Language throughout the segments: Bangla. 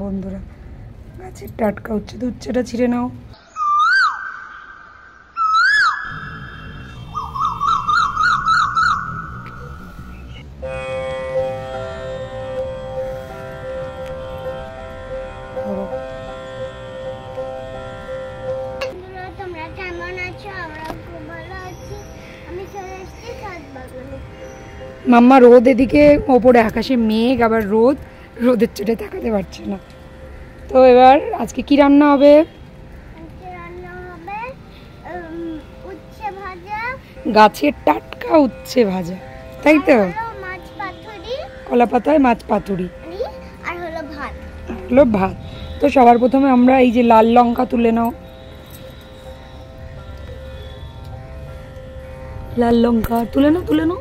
বন্ধুরা, গাছের টাটকা উচ্ছে। তো উচ্ছেটা ছিঁড়ে নাও। মাম্মা রোদ, এদিকে ওপরে আকাশে মেঘ, আবার রোদ, রোদের চোটে তাকাতে পারছে না। তো এবার আজকে কি রান্না হবে? গাছের টাটকা উচ্ছে ভাজা, তাই তো? কলা পাতায় মাছ পাতুরি আর হলো ভাত। তো সবার প্রথমে আমরা এই যে লাল লঙ্কা তুলে নাও। লাল লঙ্কা তুলে নাও, তুলে নাও।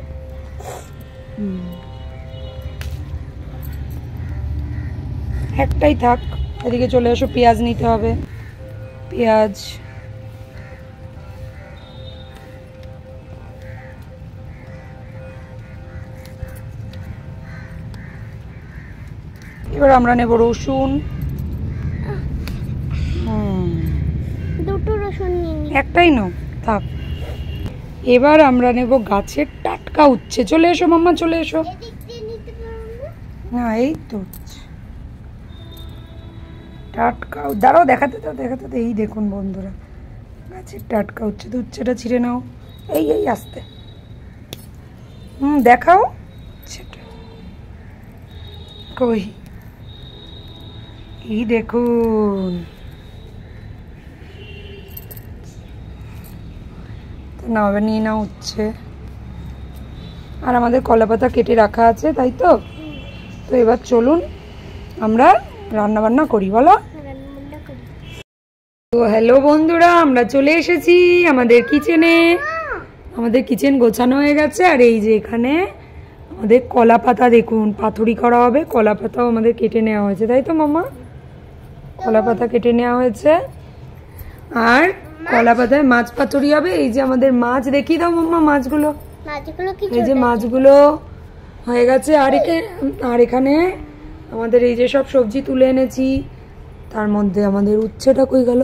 একটাই থাক। এদিকে চলে এসো, পেঁয়াজ নিতে হবে। পেঁয়াজ, এবার আমরা নেব রসুন। দুটো রসুন নিন, একটাই নাও, থাক। এবার আমরা নেব গাছের টাটকা উচ্ছে। চলে এসো মাম্মা, চলে এসো। না, এই তো টাটকা, দাঁড়াও, দেখাতে দাও, দেখাতে দাও। এই দেখুন বন্ধুরা, গাছের টাটকা উচ্ছে। তো উচ্ছেটা ছিঁড়ে নাও। এই এই আস্তে, দেখাও সেটা। কই, এই দেখুন। তো না, এবার নিয়ে নাও উচ্ছে। আর আমাদের কলা পাতা কেটে রাখা আছে, তাই তো? তো এবার চলুন আমরা রান্না বান্না করি, বলো। তো হ্যালো বন্ধুরা, আমরা চলে এসেছি আমাদের কিচেনে। আমাদের কিচেন গোছানো হয়ে গেছে। আর এই যে এখানে আমাদের কলা পাতা, দেখুন পাতুরি করা হবে। কলা পাতাও আমাদের কেটে নেওয়া হয়েছে, তাই তো মামা? কলা পাতা কেটে নেওয়া হয়েছে। আর কলা পাতায় মাছ পাতুরি হবে। এই যে আমাদের মাছ, দেখিয়ে দাও মাম্মা মাছগুলো। এই যে মাছগুলো হয়ে গেছে। আর এখানে আমাদের এই যে সব সবজি তুলে এনেছি। তার মধ্যে আমাদের উচ্ছেটা কই গেল?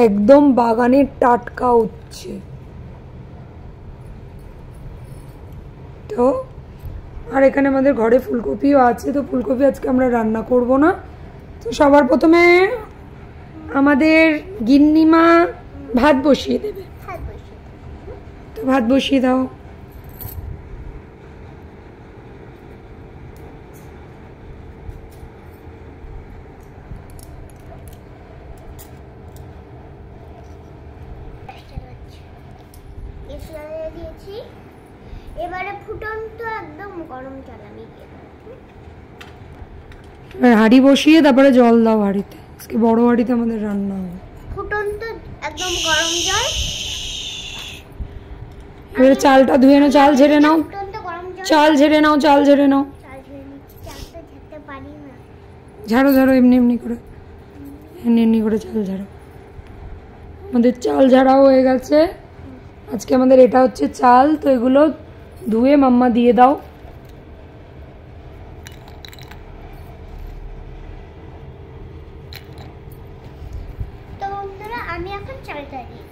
একদম বাগানের টাটকা উচ্ছে। তো আর এখানে আমাদের ঘরে ফুলকপিও আছে। তো ফুলকপি আজকে আমরা রান্না করব না। তো সবার প্রথমে আমাদের গিন্নিমা ভাত বসিয়ে দেবে। তো ভাত বসিয়ে দাও। এবারে ফুটন্ত একদম গরম জল আমি দিয়ে দেব। হাঁড়ি বসিয়ে তারপরে জল দাও হাঁড়িতে। আজকে বড় হাঁড়িতে আমাদের রান্না হবে। ফুটন্ত একদম গরম জল। এবারে চালটা ধুয়ে নাও, চাল ঝেড়ে নাও। চাল ঝেড়ে নাও, চাল ঝেড়ে নাও। ঝাড়ো ঝাড়ো, এমনি এমনি করে, এমনি এমনি করে চাল ঝাড়ো। আমাদের চাল ঝাড়াও হয়ে গেছে। আজকে আমাদের এটা হচ্ছে চাল। তো এগুলো ধুয়ে মাম্মা দিয়ে দাও। তো বন্ধুরা, আমি এখন চালটা দিই।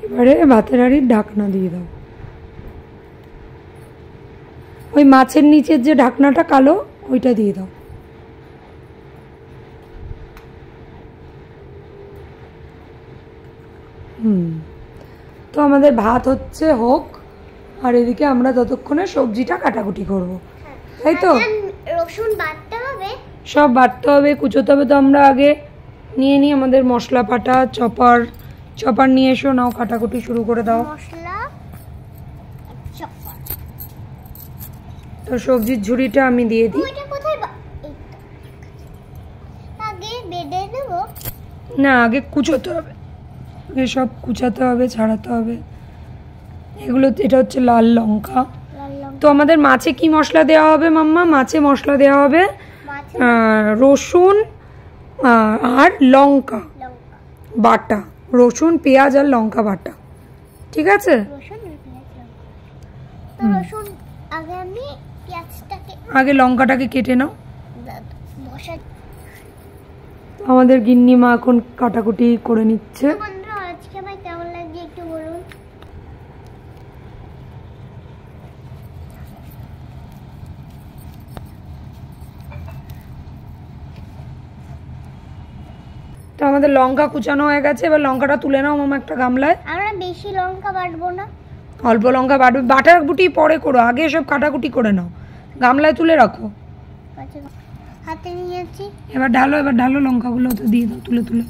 এবারে ভাতের হাঁড়ির ঢাকনা দিয়ে দাও। ওই মাছের নিচের যে ঢাকনাটা কালো, ওইটা দিয়ে দাও। তো আমাদের ভাত হচ্ছে হোক। আর এদিকে আমরা ততক্ষণে সবজিটা কাটাকুটি করব, তাই তো? রসুন বাটতে হবে, সব বাটতে হবে, কুচোতে হবে। তো আমরা আগে নিয়ে নিই আমাদের মশলা পাটা। চপার নিয়ে এসো, নাও কাটাকুটি শুরু করে দাও। মশলা চপার। তো সবজির ঝুড়িটা আমি দিয়ে দিই। আগে বেটে দেব না, আগে কুচোতে হবে। আগে সব কুচাতে হবে, ছাড়াতে হবে এগুলো। এটা হচ্ছে লাল লঙ্কা। তো আমাদের মাছে কি মশলা দেওয়া হবে মাম্মা? মাছে মশলা দেওয়া হবে রসুন আর লঙ্কা বাটা। রসুন, পেঁয়াজ আর লঙ্কা বাটা, ঠিক আছে? রসুন আর পেঁয়াজ লঙ্কা। তো রসুন আগে আমি পেঁয়াজটাকে আগে লঙ্কাটাকে কেটে নাও। বসা। আমাদের গিন্নি মা এখন কাটাকুটি করে নিচ্ছে। বন্ধুরা আজকে আমার কেমন লাগছে একটু বলুন। তো আমাদের লঙ্কা কুচানো হয়ে গেছে, এবার লঙ্কাটা তুলে নাও মামা একটা গামলায়। আমরা বেশি লঙ্কা বাটবো না, অল্প লঙ্কা বাটবে, বাটাকুটি পরে করো, আগে সব কাটাকুটি করে নাও, গামলায় তুলে রাখো। হাতে নিয়েছি। এবার ঢালো লঙ্কাগুলো তো দিয়ে দাও তুলে তুলে।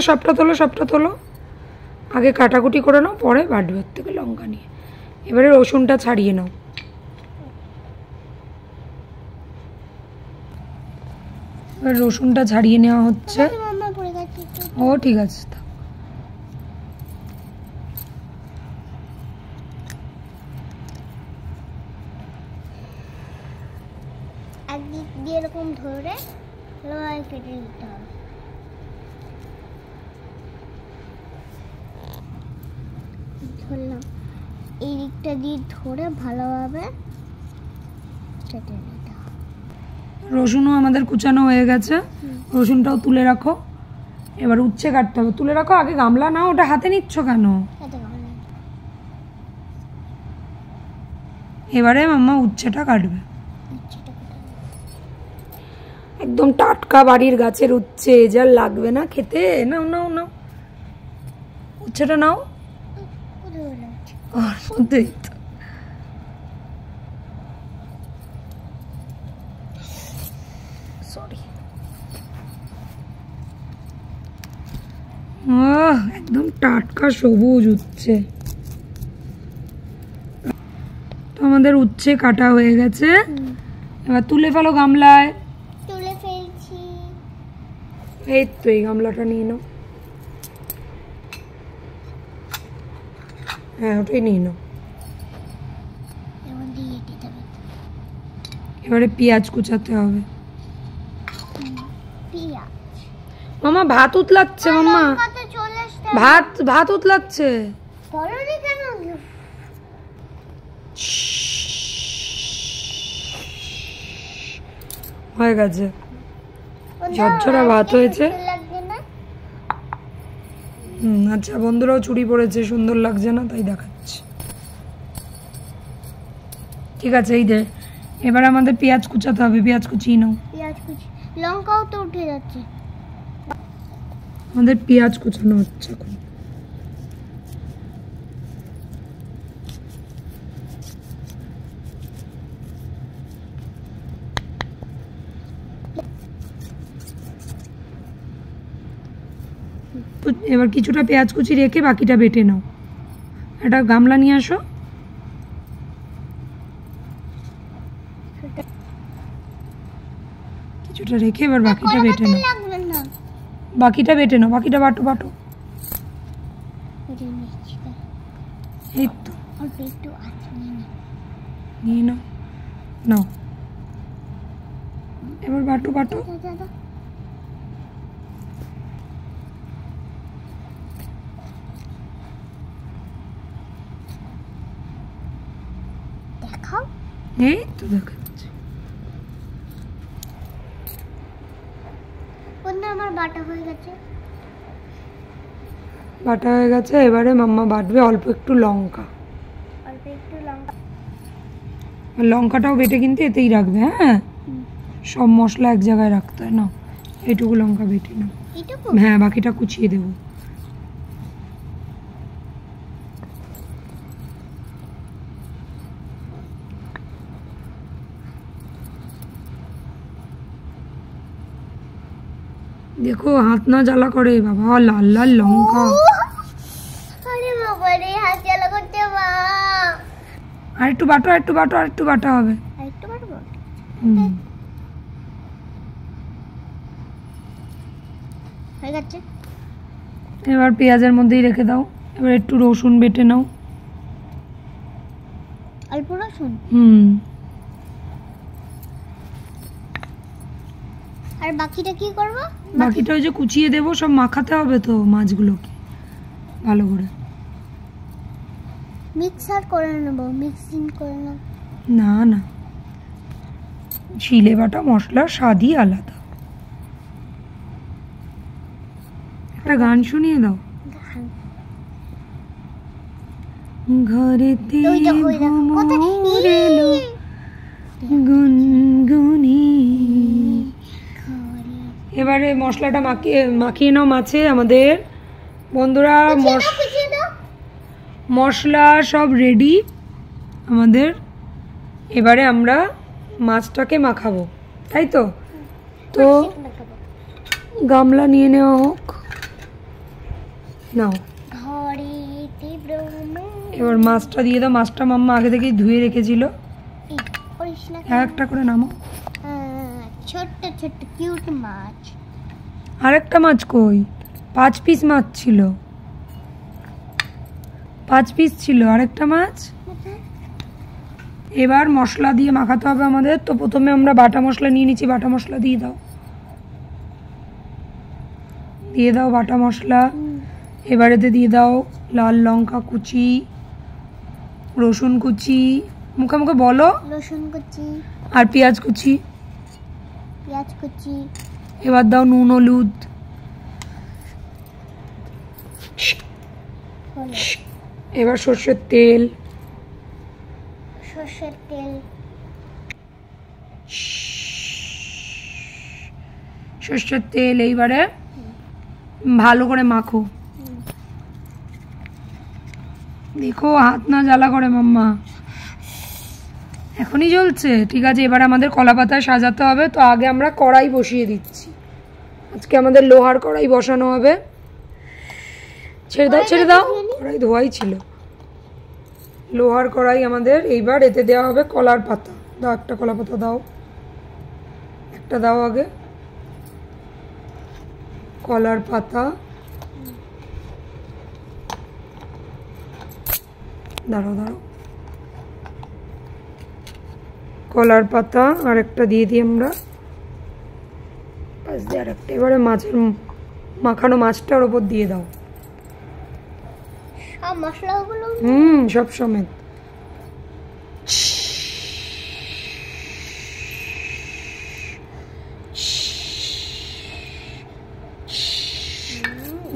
সবটা তোলো। আগে কাটাকুটি করে নাও, পরে বাটবে থেকে লঙ্কা নিয়ে। এবারে রসুনটা ছাড়িয়ে নাও। এবার রসুনটা ছাড়িয়ে নেওয়া হচ্ছে। মামা পড়ে গেছে। ও ঠিক আছে। একদিক দিয়ে এরকম ধরে লোহায় কেটে দিতে হবে। ধরলাম, এই দিকটা দিয়ে ধরে ভালোভাবে কেটে নিতে হবে। রসুনও আমাদের কুচানো হয়ে গেছে, রসুনটাও তুলে রাখো। এবার উচ্ছে কাটতে হবে, তুলে রাখো আগে গামলা নাও, ওটা হাতে নিচ্ছ কেন? এবারে মাম্মা উচ্ছেটা কাটবে। একদম টাটকা বাড়ির গাছের উচ্ছে, যা লাগবে না খেতে। নাও নাও নাও, উচ্ছেটা নাও। সরি, একদম টাটকা সবুজ উচ্ছে। তো আমাদের উচ্ছে কাটা হয়ে গেছে, এবার তুলে ফেলো গামলায়। তুলে ফেলছি। এই তো এই গামলাটা নিয়ে নাও। হ্যাঁ ওটাই নিয়ে নাও। এবারে পেঁয়াজ কুচাতে হবে। মামা ভাত উতলাচ্ছে, মাম্মা ভাত উতলাচ্ছে। হয়ে গেছে, ঝরঝরা ভাত হয়েছে। আচ্ছা বন্ধুরাও চুড়ি পরেছে, সুন্দর লাগছে না তাই দেখাচ্ছি। ঠিক আছে, এই দে। এবার আমাদের পেঁয়াজ কুচাতে হবে, পেঁয়াজ কুচিয়ে নাও। পেঁয়াজ কুচি, লঙ্কাও তো উঠে যাচ্ছে। আমাদের পেঁয়াজ কুচানো হচ্ছে এখন। এবার কিছুটা পেঁয়াজ কুচি রেখে বাকিটা বেটে নাও। একটা গামলা নিয়ে আসো। কিছুটা রেখে এবার বাকিটা বেটে নাও। বাকিটা বেটে নাও, বাকিটা বাটো বাটো। এই তো নিয়ে নাও, নাও এবার বাটো বাটো। দেখাও। এই তো দেখাচ্ছি। আমার বাটা হয়ে গেছে। বাটা হয়ে গেছে, এবারে মাম্মা বাটবে অল্প একটু লঙ্কা। লঙ্কাটাও বেটে কিন্তু এতেই রাখবে। হ্যাঁ, সব মশলা এক জায়গায় রাখতে হয় না। এইটুকু লঙ্কা বেটে নাও। হ্যাঁ, বাকিটা কুচিয়ে দেবো। দেখো হাত না জ্বালা করে বাবা, লাল লাল লঙ্কা। আরে বাবা রে, হাত জ্বালা করতে মা। আর একটু বাটো, আর একটু বাটো, আর একটু বাটা হবে। আরেকটু বাটবো। হয়ে গেছে। এবার পেঁয়াজের মধ্যেই রেখে দাও। এবার একটু রসুন বেটে নাও। অল্প রসুন। আর বাকিটা কি করব? বাকিটা ওই যে কুচিয়ে দেবো, সব মাখাতে হবে তো মাছগুলোকে ভালো করে। মিক্সার করে নেব, মিক্সিং করে নেব। না না, শিলে বাটা মশলার স্বাদই আলাদা। একটা গান শুনিয়ে দাও। ঘরেতে ভ্রমর এলো গুনগুনি। এবারে মশলাটা মাখিয়ে নাও মাছে আমাদের বন্ধুরা। মশলা সব রেডি আমাদের। এবারে আমরা মাছটাকে মাখাবো, তাই তো? তো গামলা নিয়ে নেওয়া হোক। নাও, এবার মাছটা দিয়ে দাও। মাছটা মাম্মা আগে থেকেই ধুয়ে রেখেছিল। একটা করে নামো। ছোট্ট ছোট্ট কিউট মাছ। আরেকটা মাছ কই? 5 পিস মাছ ছিল, 5 পিস ছিল আরেকটা মাছ। এবার মশলা দিয়ে মাখাতে হবে আমাদের। তো প্রথমে আমরা বাটা মশলা নিয়ে নিচ্ছি। বাটা মশলা দিয়ে দাও, দিয়ে দাও বাটা মশলা। এবারেতে দিয়ে দাও লাল লঙ্কা কুচি, রসুন কুচি, মুখে মুখে বলো, রসুন কুচি আর পেঁয়াজ কুচি। পেঁয়াজ কুচি। এবার দাও নুন হলুদ। এবার সর্ষের তেল, সর্ষের তেল, সর্ষের তেল। এইবারে ভালো করে মাখো। দেখো হাত না জ্বালা করে মাম্মা। এখনই জ্বলছে? ঠিক আছে, এবার আমাদের কলা পাতায় সাজাতে হবে। তো আগে আমরা কড়াই বসিয়ে দিচ্ছি। আজকে আমাদের লোহার কড়াই বসানো হবে। ছেড়ে দাও ছেড়ে দাও, কড়াই ধোয়াই ছিল। লোহার কড়াই আমাদের। এইবার এতে দেওয়া হবে কলার পাতা। দাও একটা কলা পাতা দাও, একটা দাও আগে কলার পাতা। দাঁড়াও দাঁড়াও, কলার পাতা আর একটা দিয়ে দিই আমরা। পাশ দিয়ে আর একটা। এবারে মাছের মাখানো মাছটার ওপর দিয়ে দাও। সব মশলাগুলো সব সমেত।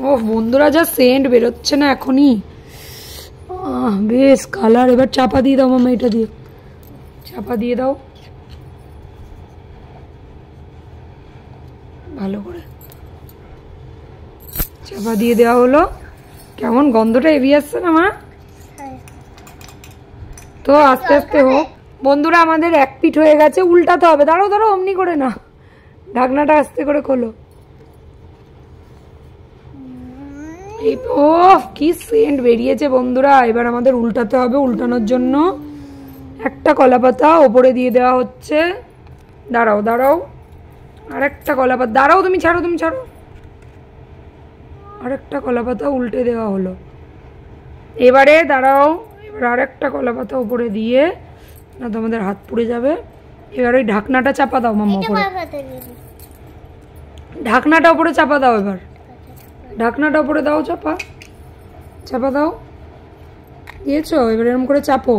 ও বন্ধুরা, যা সেন্ট বেরোচ্ছে না এখনই, বেশ কালার। এবার চাপা দিয়ে দাও মামা, এটা দিয়ে চাপা দিয়ে দাও ভালো করে। চাপা দিয়ে দেওয়া হলো। কেমন গন্ধটা এগিয়ে আসছে না মা? তো আস্তে আস্তে হোক বন্ধুরা। আমাদের এক পিঠ হয়ে গেছে, উল্টাতে হবে। দাঁড়াও দাঁড়াও, অমনি করে না, ঢাকনাটা আস্তে করে খোলো। এই তো কি সেন্ট বেরিয়েছে বন্ধুরা। এবার আমাদের উল্টাতে হবে। উল্টানোর জন্য একটা কলা পাতা ওপরে দিয়ে দেওয়া হচ্ছে। দাঁড়াও দাঁড়াও, আরেকটা কলা পাতা। দাঁড়াও, তুমি ছাড়ো, তুমি ছাড়ো। আরেকটা কলা পাতা উল্টে দেওয়া হলো। এবারে দাঁড়াও, এবার আরেকটা কলা পাতা উপরে দিয়ে, না তো আমাদের হাত পুড়ে যাবে। এবার ওই ঢাকনাটা চাপা দাও মাম্মা উপরে। ঢাকনাটা উপরে চাপা দাও। এবার ঢাকনাটা উপরে দাও, চাপা চাপা দাও। দিয়েছো? এবার এরকম করে চাপো,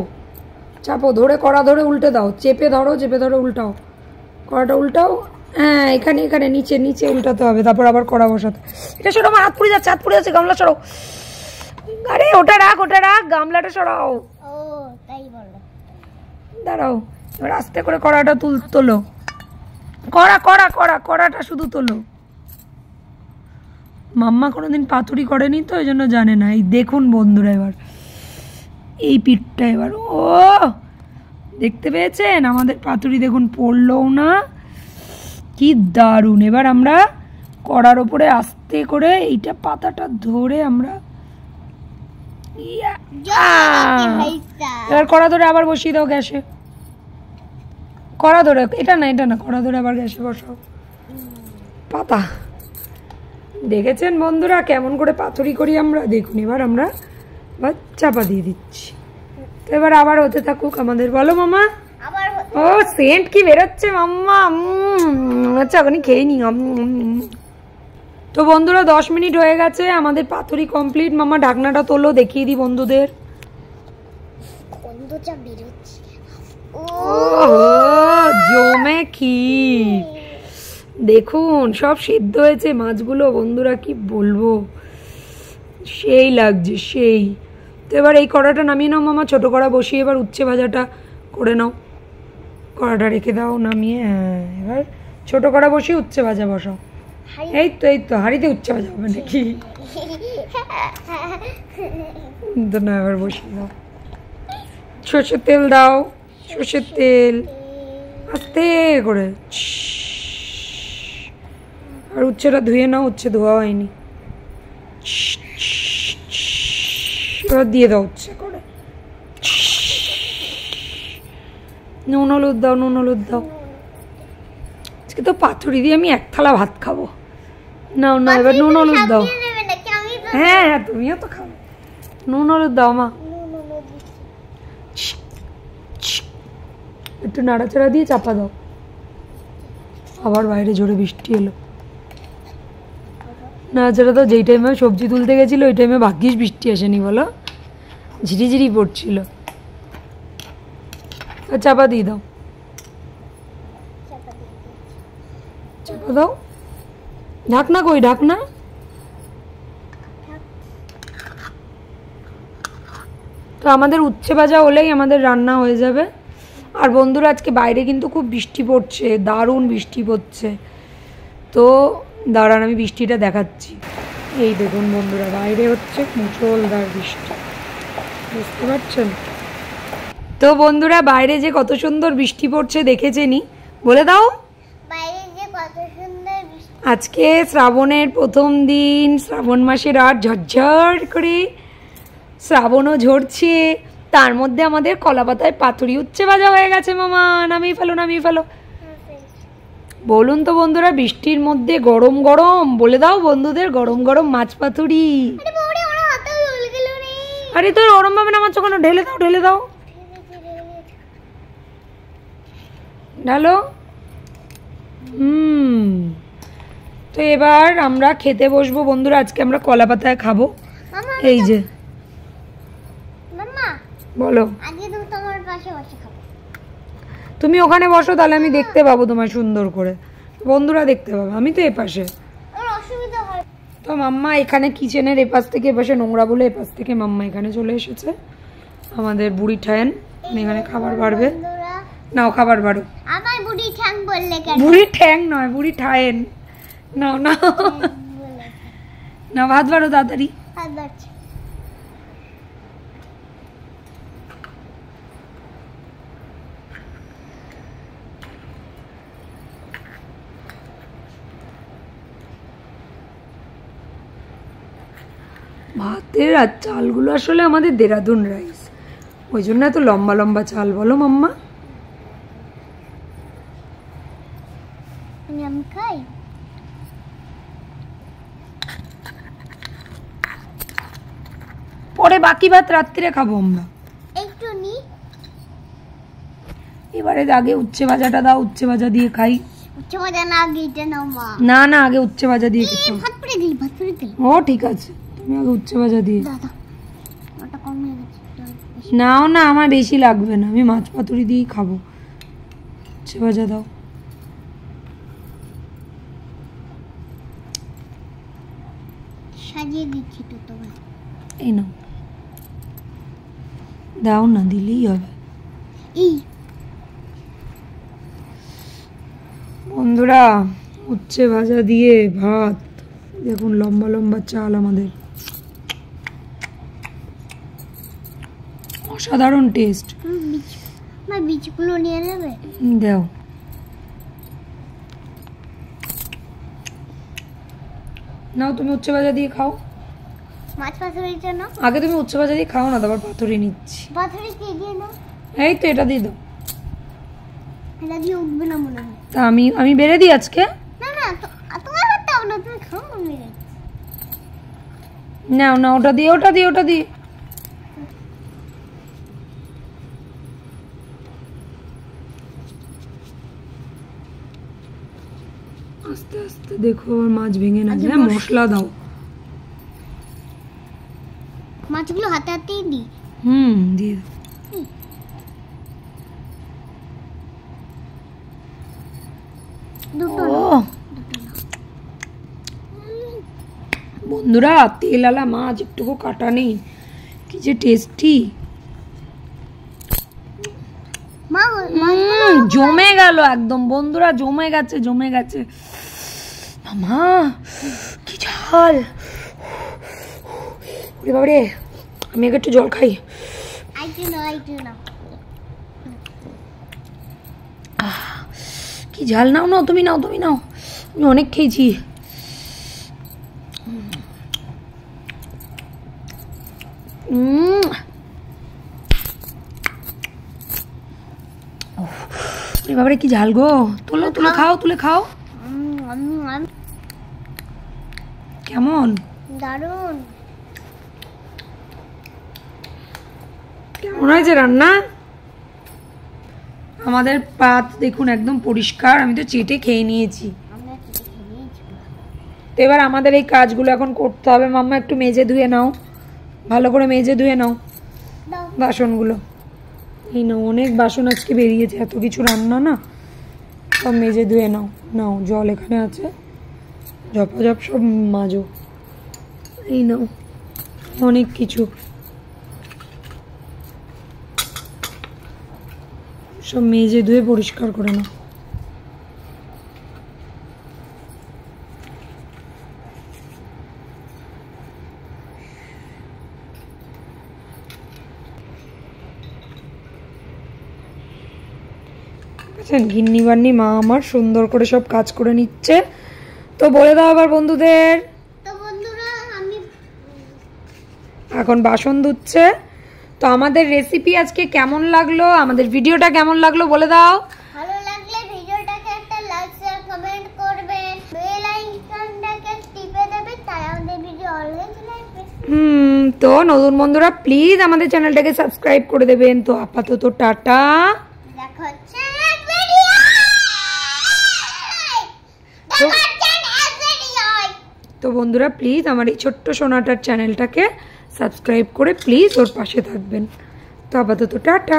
চাপো ধরে, কড়া ধরে উল্টে দাও। চেপে ধরো, চেপে ধরে উল্টাও, কড়াটা উল্টাও। হ্যাঁ, এখানে এখানে নিচে নিচে উল্টাতে হবে। তারপর আবার কড়া বসাতে। এটা সরো, আমার হাত পুড়ে যাচ্ছে, হাত পুড়ে যাচ্ছে। গামলা সরো। আরে ওটা রাখ, ওটা রাখ, গামলাটা সরাও। ও তাই বলো। দাঁড়াও, এবার আস্তে করে কড়াটা তোলো। কড়া কড়া কড়া কড়াটা শুধু তোলো। মাম্মা কোনোদিন পাতুরি করেনি তো, এই জন্য জানে না। এই দেখুন বন্ধুরা, এবার এই পিঠটা এবার ও দেখতে পেয়েছেন আমাদের পাতুরি, দেখুন পড়লও না, কি দারুণ। এবার আমরা কড়ার ওপরে আস্তে করে এইটা পাতাটা ধরে আমরা এবার কড়া ধরে আবার বসিয়ে দাও গ্যাসে। কড়া ধরে, এটা না এটা না, কড়া ধরে আবার গ্যাসে বসাও পাতা। দেখেছেন বন্ধুরা কেমন করে পাতুরি করি আমরা? দেখুন এবার আমরা চাপা দিয়ে দিচ্ছি। তো এবার আবার হতে থাকুক আমাদের। বলো মামা। ও সেন্ট কি বেরোচ্ছে মাম্মা। আচ্ছা ওখানে খেয়ে নি। তো বন্ধুরা 10 মিনিট হয়ে গেছে, আমাদের পাতুরি কমপ্লিট। মামা ঢাকনাটা তোলো, দেখিয়ে দিই বন্ধুদের। গন্ধটা বেরোচ্ছে। জমে ক্ষীর দেখুন, সব সিদ্ধ হয়েছে মাছগুলো বন্ধুরা, কি বলবো, সেই লাগছে সেই। তো এবার এই কড়াটা নামিয়ে নাও মামা, ছোট কড়া বসিয়ে এবার উচ্ছে ভাজাটা করে নাও। কড়াটা রেখে দাও নামিয়ে। হ্যাঁ, এবার ছোট কড়া বসিয়ে উচ্ছে ভাজা বসাও। এই তো হাঁড়িতে উচ্ছে ভাজা হবে নাকি? তো না, এবার বসিয়ে দাও। সর্ষের তেল দাও, সর্ষের তেল আস্তে করে। আর উচ্ছেটা ধুয়ে নাও, উচ্ছে ধোয়া হয়নি। এবার দিয়ে দাও উচ্ছে করে। নুন হলুদ দাও, নুন হলুদ দাও। আজকে তো পাতুরি দিয়ে আমি 1 থালা ভাত খাবো। নাও না, এবার নুন হলুদ দাও। হ্যাঁ হ্যাঁ, তুমিও তো খাও। নুন হলুদ দাও মা। একটু নাড়াচাড়া দিয়ে চাপা দাও। আবার বাইরে জোরে বৃষ্টি এলো। নাড়াচাড়া দাও। যেই টাইমে সবজি তুলতে গেছিল ওই টাইমে ভাগ্যিস বৃষ্টি আসেনি, বলো, ঝিরিঝিরি পড়ছিল। চাপা দিয়ে দাও, চাপা দাও। ঢাকনা কই, ঢাকনা? তো আমাদের উচ্ছে ভাজা হলেই আমাদের রান্না হয়ে যাবে। আর বন্ধুরা আজকে বাইরে কিন্তু খুব বৃষ্টি পড়ছে, দারুণ বৃষ্টি পড়ছে। তো দাঁড়ান আমি বৃষ্টিটা দেখাচ্ছি। এই দেখুন বন্ধুরা, বাইরে হচ্ছে মুষলধার বৃষ্টি, বুঝতে পারছেন? তো বন্ধুরা বাইরে যে কত সুন্দর বৃষ্টি পড়ছে দেখেছেনই, বলে দাও। বাইরে যে কত সুন্দর বৃষ্টি। আজকে শ্রাবণের প্রথম দিন, শ্রাবণ মাসের রাত ঝরঝর করে শ্রাবণও ঝরছে, তার মধ্যে আমাদের কলা পাতায় পাতুরি উচ্ছে ভাজা হয়ে গেছে। মামা নামিয়ে ফেলো, নামিয়ে ফেলো। বলুন তো বন্ধুরা, বৃষ্টির মধ্যে গরম গরম, বলে দাও বন্ধুদের, গরম গরম মাছ পাতুরি। আরে তোর ওরম ভাবে নামাচ্ছ কেন? ঢেলে দাও, ঢেলে দাও, ঢালো। তো এবার আমরা খেতে বসবো বন্ধুরা। আজকে আমরা কলা পাতায় খাবো। এই যে বলো, তুমি ওখানে বসো, তাহলে আমি দেখতে পাবো তোমার সুন্দর করে, বন্ধুরা দেখতে পাবো, আমি তো এপাশে। তো মাম্মা এখানে কিচেনের এপাশ থেকে এপাশে নোংরা বলে এপাশ থেকে মাম্মা এখানে চলে এসেছে। আমাদের বুড়ি ঠায়েন এখানে খাবার বাড়বে। নাও খাবার বাড়ো। আমার বুড়ি ঠ্যাং বললে কেন? বুড়ি ঠ্যাং নয়, বুড়ি ঠায়েন। নাও নাও না, ভাত বাড়ো তাড়াতাড়ি। ভাত বাড়ছে। ভাতের আর চালগুলো আসলে আমাদের দেরাদুন রাইস, ওই জন্য এত লম্বা লম্বা চাল, বলো মাম্মা। আমি খাই। পরে বাকি ভাত রাত্রিরে খাবো আমরা। একটু নি। এবারে আগে উচ্ছে ভাজাটা দাও, উচ্ছে ভাজা দিয়ে খাই। উচ্ছে ভাজা না, আগে এটা নাও মা। না না, আগে উচ্ছে ভাজা দিয়ে খেতে হবে। ভাত পুড়ে দিই, ভাত পুড়ে দিই। ও ঠিক আছে, তুমি আগে উচ্ছে ভাজা দিয়ে দাদা ওটা কম হয়ে গেছে। নাও না, আমার বেশি লাগবে না, আমি মাছ পাতুরি দিয়েই খাবো। উচ্ছে ভাজা দাও। সাজিয়ে দিচ্ছি তো তোমার। এই নাও, দাও না, দিলেই হবে। এই বন্ধুরা উচ্ছে ভাজা দিয়ে ভাত, দেখুন লম্বা লম্বা চাল আমাদের, অসাধারণ টেস্ট। আমার বীজগুলো নিয়ে নেবে? দাও। নাও তুমি উচ্ছে ভাজা দিয়ে খাও। মাছ পাতুরির জন্য আগে তুমি উচ্ছে ভাজা দিয়ে খাও না, তারপর পাতুরি নিচ্ছি। পাতুরি কে দিয়ে নাও। এই তো এটা দিয়ে দাও। এটা দিয়ে উঠবে না মনে হয়। তা আমি বেড়ে দিই আজকে। না না, তোমার হাতটা না, তুমি খাও আমি। নাও না, ওটা দিয়ে, ওটা দিয়ে, ওটা দিয়ে। আস্তে আস্তে দেখো আবার মাছ ভেঙে না যায়। মশলা দাও। মাছগুলো হাতে হাতেই দিই। দিয়ে দাও। দুটো বন্ধুরা তেলালা মাছ, একটুকু কাটা নেই, কি যে টেস্টি। জমে গেল একদম বন্ধুরা, জমে গেছে জমে গেছে। মামা কি ঝাল, বাবারে আমি একটু জল খাই। কি ঝাল। নাও নাও তুমি নাও, তুমি নাও, আমি অনেক খেয়েছি। বাবারে কি ঝাল গো। তুলে তুলে খাও, তুলে খাও। কেমন? দারুণ। কেমন হয়েছে রান্না? আমাদের পাত দেখুন একদম পরিষ্কার, আমি তো চেটে খেয়ে নিয়েছি। তো এবার আমাদের এই কাজগুলো এখন করতে হবে। মাম্মা একটু মেজে ধুয়ে নাও, ভালো করে মেজে ধুয়ে নাও বাসনগুলো। এই নাও, অনেক বাসন আজকে বেরিয়েছে, এত কিছু রান্না না, সব মেজে ধুয়ে নাও। নাও জল এখানে আছে, ঝপাঝপ সব মাজো। এই নাও অনেক কিছু, সব মেজে ধুয়ে পরিষ্কার করে নাও। ঘিন্নি বান্নি মা আমার সুন্দর করে সব কাজ করে নিচ্ছে। তো বলে দাও আবার বন্ধুদের। এখন বাসন ধুচ্ছে। তো আমাদের রেসিপি আজকে কেমন লাগলো, আমাদের ভিডিওটা কেমন লাগলো বলে দাও। ভালো লাগলে ভিডিওটাকে একটা লাইক শেয়ার কমেন্ট করবেন, বেল আইকনটাকে টিপে দেবেন, তাই আমাদের ভিডিও অলওয়েজ আসবে। তো নতুন বন্ধুরা প্লিজ আমাদের চ্যানেলটাকে সাবস্ক্রাইব করে দেবেন। তো আপাতত টাটা, দেখা হচ্ছে নেক্সট ভিডিও। তো বন্ধুরা প্লিজ আমার এই ছোট্ট সোনাটার চ্যানেলটাকে সাবস্ক্রাইব করে প্লিজ ওর পাশে থাকবেন। তো আপাতত টাটা।